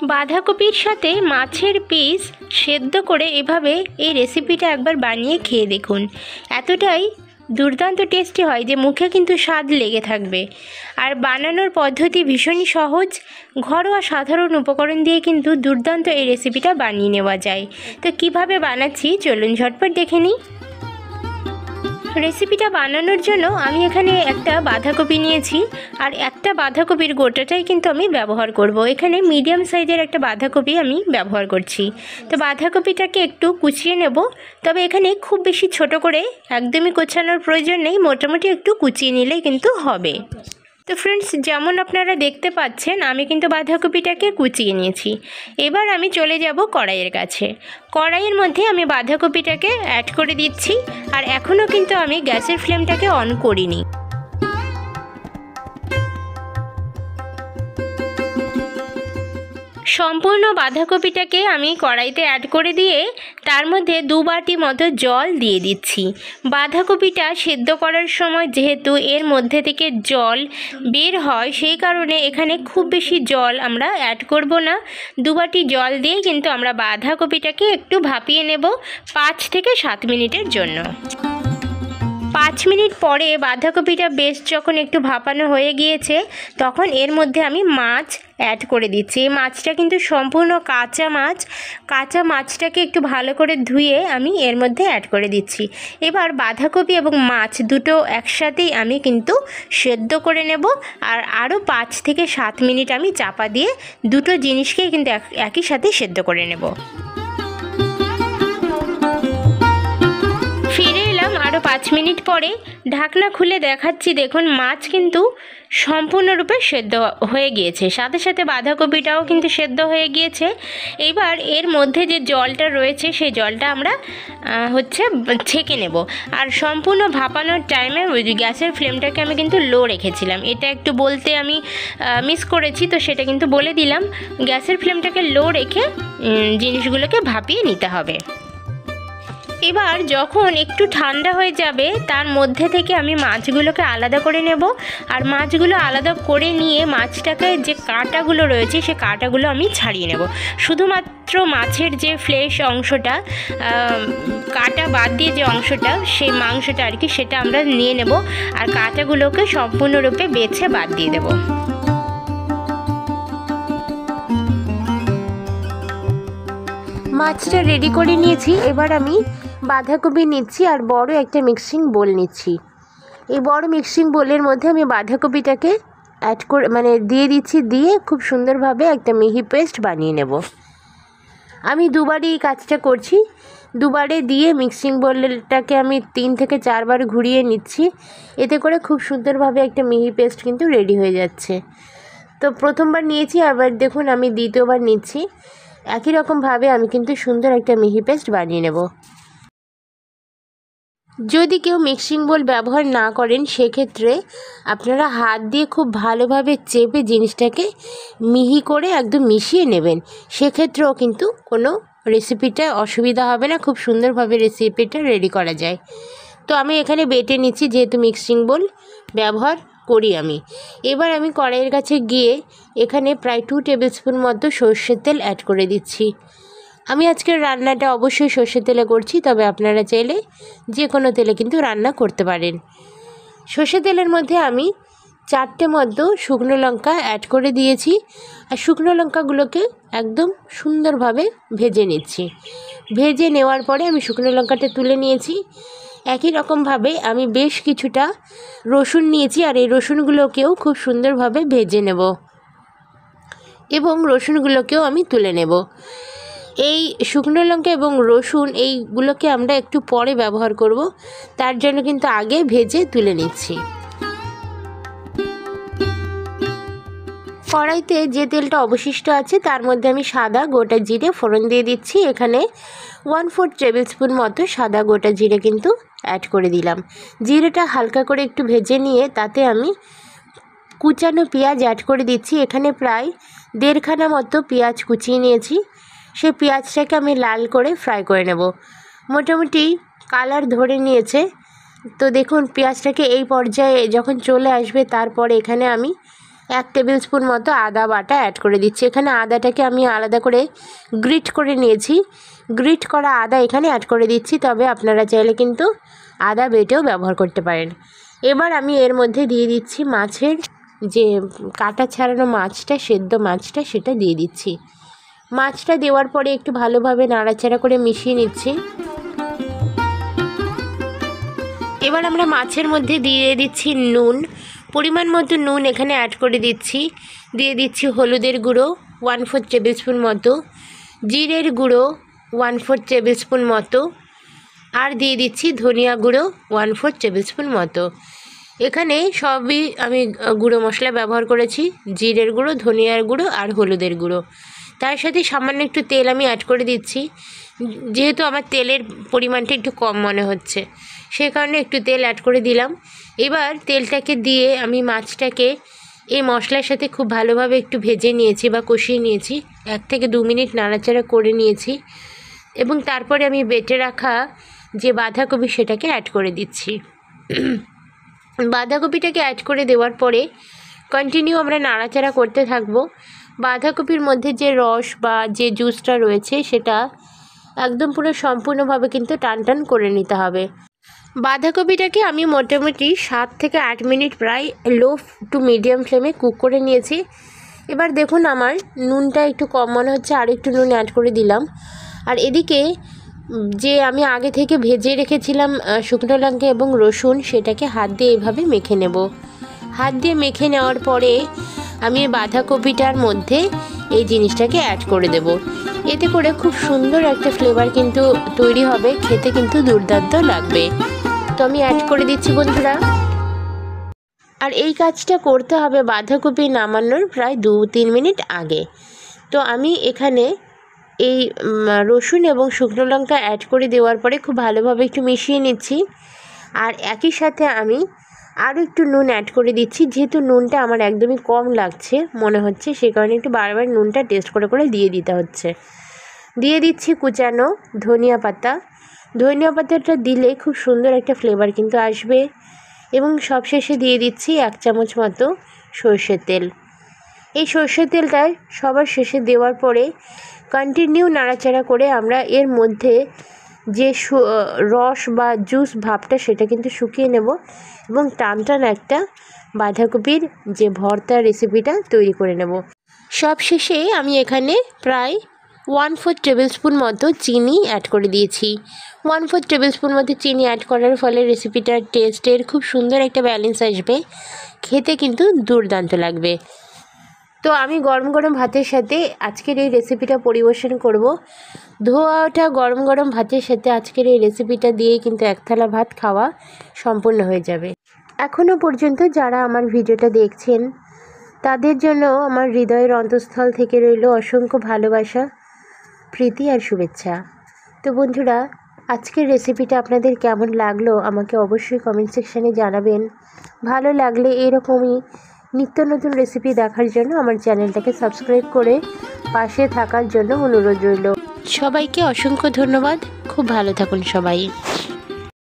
বাঁধাকপির সাথে মাছের পিস সেদ্ধ করে এভাবে এই রেসিপিটা একবার বানিয়ে খেয়ে দেখুন। এতটাই দুর্দান্ত টেস্টি হয় যে মুখে কিন্তু স্বাদ লেগে থাকবে। আর বানানোর পদ্ধতি ভীষণই সহজ, ঘরোয়া সাধারণ উপকরণ দিয়ে কিন্তু দুর্দান্ত এই রেসিপিটা বানিয়ে নেওয়া যায়। তো কিভাবে বানাচ্ছি চলুন ঝটপট দেখে নিই। রেসিপিটা বানানোর জন্য আমি এখানে একটা বাঁধাকপি নিয়েছি, আর একটা বাঁধাকপির গোটাটাই কিন্তু আমি ব্যবহার করব। এখানে মিডিয়াম সাইজের একটা বাঁধাকপি আমি ব্যবহার করছি। তো বাঁধাকপিটাকে একটু কুচিয়ে নেব, তবে এখানে খুব বেশি ছোট করে একদমই কোচানোর প্রয়োজন নেই, মোটামুটি একটু কুচিয়ে নিলেই কিন্তু হবে। তো ফ্রেন্ডস, যেমন আপনারা দেখতে পাচ্ছেন আমি কিন্তু বাঁধাকপিটাকে কুচিয়ে নিয়েছি। এবার আমি চলে যাব কড়াইয়ের কাছে। কড়াইয়ের মধ্যে আমি বাঁধাকপিটাকে অ্যাড করে দিচ্ছি, আর এখনও কিন্তু আমি গ্যাসের ফ্লেমটাকে অন করিনি। সম্পূর্ণ বাঁধাকপিটাকে আমি কড়াইতে অ্যাড করে দিয়ে তার মধ্যে 2 বাটি মতো জল দিয়ে দিচ্ছি। বাঁধাকপিটা সেদ্ধ করার সময় যেহেতু এর মধ্যে থেকে জল বের হয়, সেই কারণে এখানে খুব বেশি জল আমরা অ্যাড করব না। 2 বাটি জল দিয়ে কিন্তু আমরা বাঁধাকপিটাকে একটু ভাপিয়ে নেব 5 থেকে 7 মিনিটের জন্য। 5 মিনিট পরে বাঁধাকপিটা বেশ যখন একটু ভাপানো হয়ে গিয়েছে, তখন এর মধ্যে আমি মাছ অ্যাড করে দিচ্ছি। এই মাছটা কিন্তু সম্পূর্ণ কাঁচা মাছ। কাঁচা মাছটাকে একটু ভালো করে ধুয়ে আমি এর মধ্যে অ্যাড করে দিচ্ছি। এবার বাঁধাকপি এবং মাছ দুটো একসাথেই আমি কিন্তু সেদ্ধ করে নেব, আর আরও 5 থেকে 7 মিনিট আমি চাপা দিয়ে দুটো জিনিসকেই কিন্তু একই সাথে সেদ্ধ করে নেব। আরও 5 মিনিট পরে ঢাকনা খুলে দেখাচ্ছি, দেখুন মাছ কিন্তু সম্পূর্ণরূপে সেদ্ধ হয়ে গিয়েছে, সাথে সাথে বাঁধাকপিটাও কিন্তু সেদ্ধ হয়ে গিয়েছে। এবার এর মধ্যে যে জলটা রয়েছে সেই জলটা আমরা ছেঁকে নেব। আর সম্পূর্ণ ভাপানোর টাইমে গ্যাসের ফ্লেমটাকে আমি কিন্তু লো রেখেছিলাম, এটা একটু বলতে আমি মিস করেছি, তো সেটা কিন্তু বলে দিলাম। গ্যাসের ফ্লেমটাকে লো রেখে জিনিসগুলোকে ভাপিয়ে নিতে হবে। এবার যখন একটু ঠান্ডা হয়ে যাবে তার মধ্যে থেকে আমি মাছগুলোকে আলাদা করে নেব, আর মাছগুলো আলাদা করে নিয়ে মাছটাকে যে কাঁটাগুলো রয়েছে সে কাঁটাগুলো আমি ছাড়িয়ে নেব। শুধুমাত্র মাছের যে ফ্লেশ অংশটা, কাঁটা বাদ দিয়ে যে অংশটা, সেই মাংসটা আর কি, সেটা আমরা নিয়ে নেব, আর কাঁটাগুলোকে সম্পূর্ণরূপে বেছে বাদ দিয়ে দেব। মাছটা রেডি করে নিয়েছি। এবার আমি বাঁধাকপি নিচ্ছি আর বড় একটা মিক্সিং বোল নিচ্ছি। এই বড় মিক্সিং বোলের মধ্যে আমি বাঁধাকপিটাকে অ্যাড করে দিয়ে দিচ্ছি, দিয়ে খুব সুন্দরভাবে একটা মিহি পেস্ট বানিয়ে নেব। আমি দুবারই এই কাজটা করছি, দুবারে দিয়ে মিক্সিং বোলটাকে আমি 3 থেকে 4 বার ঘুরিয়ে নিচ্ছি। এতে করে খুব সুন্দরভাবে একটা মিহি পেস্ট কিন্তু রেডি হয়ে যাচ্ছে। তো প্রথমবার নিয়েছি, আবার দেখুন আমি দ্বিতীয়বার নিচ্ছি। একই রকমভাবে আমি কিন্তু সুন্দর একটা মিহি পেস্ট বানিয়ে নেব। যদি কেউ মিক্সিং বোল ব্যবহার না করেন, সেক্ষেত্রে আপনারা হাত দিয়ে খুব ভালোভাবে চেপে জিনিসটাকে মিহি করে একদম মিশিয়ে নেবেন, সেক্ষেত্রেও কিন্তু কোনো রেসিপিটা অসুবিধা হবে না, খুব সুন্দরভাবে রেসিপিটা রেডি করা যায়। তো আমি এখানে বেটে নিচ্ছি, যেহেতু মিক্সিং বোল ব্যবহার করি আমি। এবার আমি কড়াইয়ের কাছে গিয়ে এখানে প্রায় 2 টেবিল স্পুন মতো সর্ষের তেল অ্যাড করে দিচ্ছি। আমি আজকের রান্নাটা অবশ্যই সর্ষের তেলে করছি, তবে আপনারা চাইলে যে কোনো তেলে কিন্তু রান্না করতে পারেন। সর্ষের তেলের মধ্যে আমি 4টে মতো শুকনো লঙ্কা অ্যাড করে দিয়েছি, আর শুকনো লঙ্কাগুলোকে একদম সুন্দরভাবে ভেজে নিচ্ছি। ভেজে নেওয়ার পরে আমি শুকনো লঙ্কাটা তুলে নিয়েছি। একই রকমভাবে আমি বেশ কিছুটা রসুন নিয়েছি, আর এই রসুনগুলোকেও খুব সুন্দরভাবে ভেজে নেব এবং রসুনগুলোকেও আমি তুলে নেব। এই শুকনো লঙ্কা এবং রসুন এইগুলোকে আমরা একটু পরে ব্যবহার করব, তার জন্য কিন্তু আগে ভেজে তুলে নিচ্ছি। কড়াইতে যে তেলটা অবশিষ্ট আছে তার মধ্যে আমি সাদা গোটা জিরে ফোড়ন দিয়ে দিচ্ছি। এখানে 1/4 টেবিল স্পুন মতো সাদা গোটা জিরে কিন্তু অ্যাড করে দিলাম। জিরেটা হালকা করে একটু ভেজে নিয়ে তাতে আমি কুচানো পেঁয়াজ অ্যাড করে দিচ্ছি। এখানে প্রায় 1.5 খানা মতো পেঁয়াজ কুচিয়ে নিয়েছি। সেই পেঁয়াজটাকে আমি লাল করে ফ্রাই করে নেব। মোটামুটি কালার ধরে নিয়েছে, তো দেখুন পেঁয়াজটাকে এই পর্যায়ে যখন চলে আসবে, তারপরে এখানে আমি 1 টেবিল স্পুন মতো আদা বাটা অ্যাড করে দিচ্ছি। এখানে আদাটাকে আমি আলাদা করে গ্রিট করে নিয়েছি। গ্রিট করা আদা এখানে অ্যাড করে দিচ্ছি, তবে আপনারা চাইলে কিন্তু আদা বেটেও ব্যবহার করতে পারেন। এবার আমি এর মধ্যে দিয়ে দিচ্ছি মাছের যে কাটা ছাড়ানো মাছটা, সেদ্ধ মাছটা, সেটা দিয়ে দিচ্ছি। মাছটা দেওয়ার পরে একটু ভালোভাবে নাড়াচাড়া করে মিশিয়ে নিচ্ছি। এবার আমরা মাছের মধ্যে দিয়ে দিচ্ছি নুন, পরিমাণ মতো নুন এখানে অ্যাড করে দিচ্ছি। দিয়ে দিচ্ছি হলুদের গুঁড়ো 1/4 টেবিল স্পুন মতো, জিরের গুঁড়ো 1/4 টেবিল স্পুন মতো, আর দিয়ে দিচ্ছি ধনিয়া গুঁড়ো 1/4 টেবিল স্পুন মতো। এখানে সবই আমি গুঁড়ো মশলা ব্যবহার করেছি, জিরের গুঁড়ো, ধনিয়ার গুঁড়ো আর হলুদের গুঁড়ো। তার সাথে সামান্য একটু তেল আমি অ্যাড করে দিচ্ছি, যেহেতু আমার তেলের পরিমাণটা একটু কম মনে হচ্ছে, সে কারণে একটু তেল অ্যাড করে দিলাম। এবার তেলটাকে দিয়ে আমি মাছটাকে এই মশলার সাথে খুব ভালোভাবে একটু ভেজে নিয়েছি বা কষিয়ে নিয়েছি। 1 থেকে 2 মিনিট নাড়াচাড়া করে নিয়েছি এবং তারপরে আমি বেটে রাখা যে বাঁধাকপি সেটাকে অ্যাড করে দিচ্ছি। বাঁধাকপিটাকে অ্যাড করে দেওয়ার পরে কন্টিনিউ আমরা নাড়াচাড়া করতে থাকবো। বাঁধাকপির মধ্যে যে রস বা যে জুসটা রয়েছে সেটা একদম পুরো সম্পূর্ণভাবে কিন্তু টান করে নিতে হবে। বাঁধাকপিটাকে আমি মোটামুটি 7 থেকে 8 মিনিট প্রায় লো টু মিডিয়াম ফ্লেমে কুক করে নিয়েছি। এবার দেখুন আমার নুনটা একটু কম মনে হচ্ছে, আর একটু নুন অ্যাড করে দিলাম। আর এদিকে যে আমি আগে থেকে ভেজে রেখেছিলাম শুকনো লঙ্কা এবং রসুন, সেটাকে হাত দিয়ে এভাবে মেখে নেব। হাত দিয়ে মেখে নেওয়ার পরে আমি বাঁধাকপিটার মধ্যে এই জিনিসটাকে অ্যাড করে দেব। এতে করে খুব সুন্দর একটা ফ্লেভার কিন্তু তৈরি হবে, খেতে কিন্তু দুর্দান্ত লাগবে। তো আমি অ্যাড করে দিচ্ছি বন্ধুরা। আর এই কাজটা করতে হবে বাঁধাকপি নামানোর প্রায় 2-3 মিনিট আগে। তো আমি এখানে এই রসুন এবং শুকনো লঙ্কা অ্যাড করে দেওয়ার পরে খুব ভালোভাবে একটু মিশিয়ে নিচ্ছি। আর একই সাথে আমি আরও একটু নুন অ্যাড করে দিচ্ছি, যেহেতু নুনটা আমার একদমই কম লাগছে মনে হচ্ছে, সে কারণে একটু বারবার নুনটা টেস্ট করে দিয়ে দিতে হচ্ছে। দিয়ে দিচ্ছি কুচানো ধনিয়া পাতা। ধনিয়া পাতাটা দিলে খুব সুন্দর একটা ফ্লেভার কিন্তু আসবে। এবং সবশেষে দিয়ে দিচ্ছি 1 চামচ মতো সর্ষের তেল। এই সর্ষের তেলটা সবার শেষে দেওয়ার পরে কন্টিনিউ নাড়াচাড়া করে আমরা এর মধ্যে যে রস বা জুস ভাবটা সেটা কিন্তু শুকিয়ে নেব এবং টান একটা বাঁধাকপির যে ভর্তা রেসিপিটা তৈরি করে নেব। সবশেষে আমি এখানে প্রায় 1/4 টেবিল স্পুন মতো চিনি অ্যাড করে দিয়েছি। 1/4 টেবিল স্পুন মতো চিনি অ্যাড করার ফলে রেসিপিটার টেস্টের খুব সুন্দর একটা ব্যালেন্স আসবে, খেতে কিন্তু দুর্দান্ত লাগবে। তো আমি গরম গরম ভাতের সাথে আজকের এই রেসিপিটা পরিবেশন করব। ধোয়া ওঠা গরম গরম ভাতের সাথে আজকের এই রেসিপিটা দিয়ে কিন্তু 1 থালা ভাত খাওয়া সম্পূর্ণ হয়ে যাবে। এখনও পর্যন্ত যারা আমার ভিডিওটা দেখছেন তাদের জন্য আমার হৃদয়ের অন্তঃস্থল থেকে রইল অসংখ্য ভালোবাসা, প্রীতি আর শুভেচ্ছা। তো বন্ধুরা, আজকের রেসিপিটা আপনাদের কেমন লাগলো আমাকে অবশ্যই কমেন্ট সেকশানে জানাবেন। ভালো লাগলে এরকমই নিত্য নতুন রেসিপি দেখার জন্য আমার চ্যানেলটাকে সাবস্ক্রাইব করে পাশে থাকার জন্য অনুরোধ রইল। সবাইকে অসংখ্য ধন্যবাদ। খুব ভালো থাকুন সবাই।